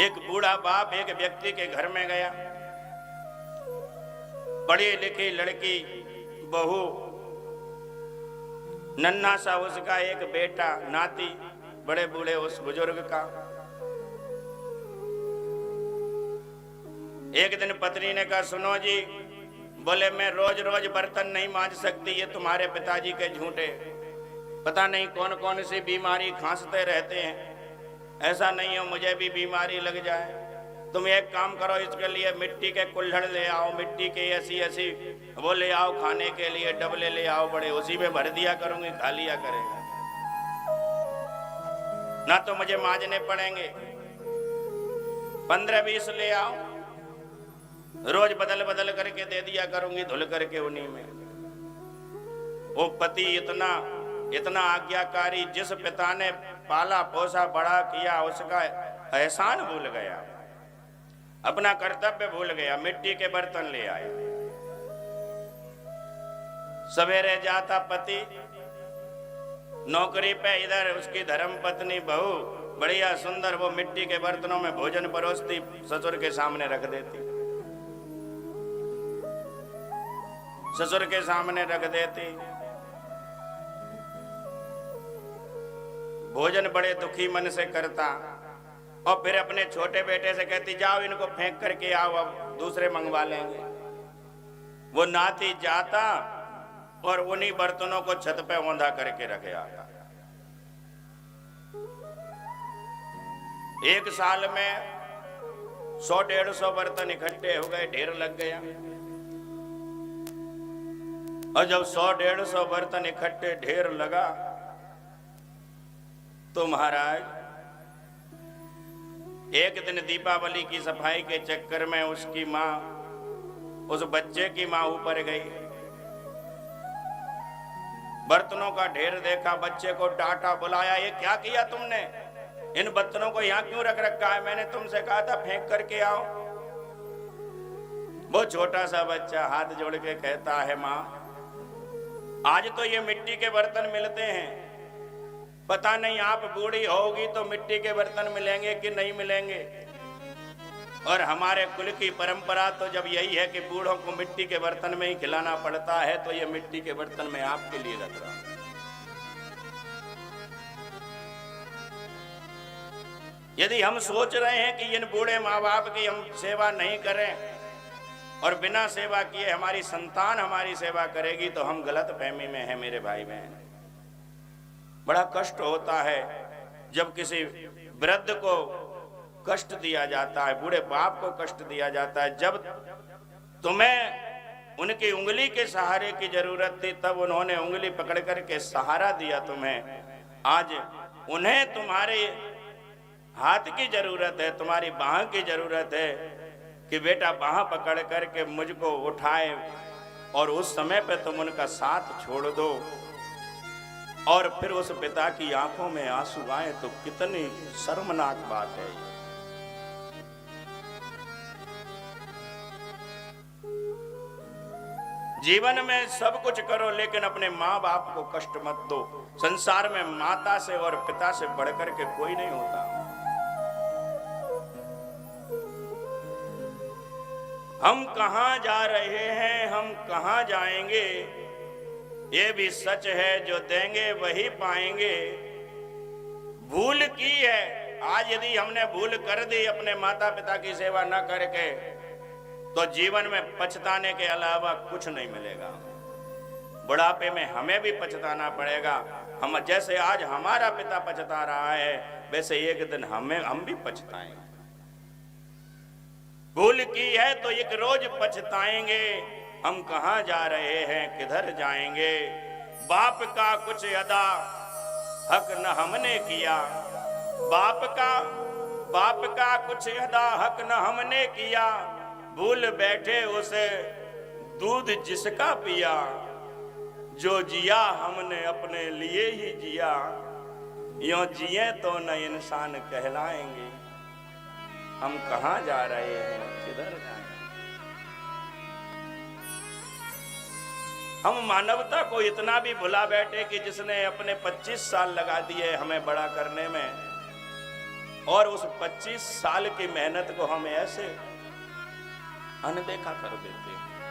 एक बूढ़ा बाप एक व्यक्ति के घर में गया। पढ़ी लिखी लड़की, बहू, नन्हा सा उसका एक बेटा, नाती, बड़े बूढ़े उस बुजुर्ग का। एक दिन पत्नी ने कहा, सुनो जी, बोले मैं रोज रोज बर्तन नहीं मांज सकती, ये तुम्हारे पिताजी के झूठे, पता नहीं कौन कौन सी बीमारी खांसते रहते हैं, ऐसा नहीं हो मुझे भी बीमारी लग जाए। तुम एक काम करो, इसके लिए मिट्टी के कुल्हड़ ले आओ, मिट्टी के ऐसी ऐसी वो ले आओ, खाने के लिए डबले ले आओ बड़े, उसी में भर दिया करूंगी, खा लिया करेगा, ना तो मुझे मांजने पड़ेंगे। 15-20 ले आओ, रोज बदल बदल करके दे दिया करूंगी, धुल करके उन्हीं में। वो पति इतना इतना आज्ञाकारी, जिस पिता ने पाला पोसा बड़ा किया, उसका एहसान भूल गया, अपना कर्तव्य भूल गया, मिट्टी के बर्तन ले आया। सवेरे जाता पति नौकरी पे, इधर उसकी धर्म पत्नी बहू बढ़िया सुंदर वो मिट्टी के बर्तनों में भोजन परोसती, ससुर के सामने रख देती, ससुर के सामने रख देती। भोजन बड़े दुखी मन से करता और फिर अपने छोटे बेटे से कहती, जाओ इनको फेंक करके आओ, अब दूसरे मंगवा लेंगे। वो नाती जाता और उन्हीं बर्तनों को छत पे औंधा करके रखे आता। 1 साल में 100-150 बर्तन इकट्ठे हो गए, ढेर लग गया। और जब 100-150 बर्तन इकट्ठे ढेर लगा तो महाराज एक दिन दीपावली की सफाई के चक्कर में उसकी माँ, उस बच्चे की माँ ऊपर गई, बर्तनों का ढेर देखा, बच्चे को डांटा, बुलाया, ये क्या किया तुमने, इन बर्तनों को यहाँ क्यों रख रखा है, मैंने तुमसे कहा था फेंक करके आओ। वो छोटा सा बच्चा हाथ जोड़ के कहता है, माँ आज तो ये मिट्टी के बर्तन मिलते हैं, पता नहीं आप बूढ़ी होगी तो मिट्टी के बर्तन मिलेंगे कि नहीं मिलेंगे, और हमारे कुल की परंपरा तो जब यही है कि बूढ़ों को मिट्टी के बर्तन में ही खिलाना पड़ता है, तो ये मिट्टी के बर्तन में आपके लिए रख रहा हूं। यदि हम सोच रहे हैं कि इन बूढ़े माँ बाप की हम सेवा नहीं करें और बिना सेवा किए हमारी संतान हमारी सेवा करेगी, तो हम गलत फहमी में हैं मेरे भाई बहन। बड़ा कष्ट होता है जब किसी वृद्ध को कष्ट दिया जाता है, बूढ़े बाप को कष्ट दिया जाता है। जब तुम्हें उनकी उंगली के सहारे की जरूरत थी, तब उन्होंने उंगली पकड़ करके सहारा दिया तुम्हें। आज उन्हें तुम्हारे हाथ की जरूरत है, तुम्हारी बाह की जरूरत है कि बेटा बाह पकड़ करके मुझको उठाए, और उस समय पे तुम उनका साथ छोड़ दो और फिर उस पिता की आंखों में आंसू आए, तो कितनी शर्मनाक बात है। जीवन में सब कुछ करो लेकिन अपने माँ बाप को कष्ट मत दो। संसार में माता से और पिता से बढ़कर के कोई नहीं होता। हम कहां जा रहे हैं, हम कहां जाएंगे, ये भी सच है, जो देंगे वही पाएंगे। भूल की है, आज यदि हमने भूल कर दी अपने माता पिता की सेवा न करके, तो जीवन में पछताने के अलावा कुछ नहीं मिलेगा। बुढ़ापे में हमें भी पछताना पड़ेगा। हम जैसे आज हमारा पिता पछता रहा है, वैसे एक दिन हम भी पछताएंगे। भूल की है तो एक रोज पछताएंगे। हम कहां जा रहे हैं, किधर जाएंगे। बाप का कुछ अदा हक न हमने किया, बाप का कुछ अदा हक न हमने किया। भूल बैठे उसे दूध जिसका पिया, जो जिया हमने अपने लिए ही जिया। यों जिए तो न इंसान कहलाएंगे। हम कहां जा रहे हैं, किधर जाएंगे। हम मानवता को इतना भी भुला बैठे कि जिसने अपने 25 साल लगा दिए हमें बड़ा करने में, और उस 25 साल की मेहनत को हम ऐसे अनदेखा कर देते हैं।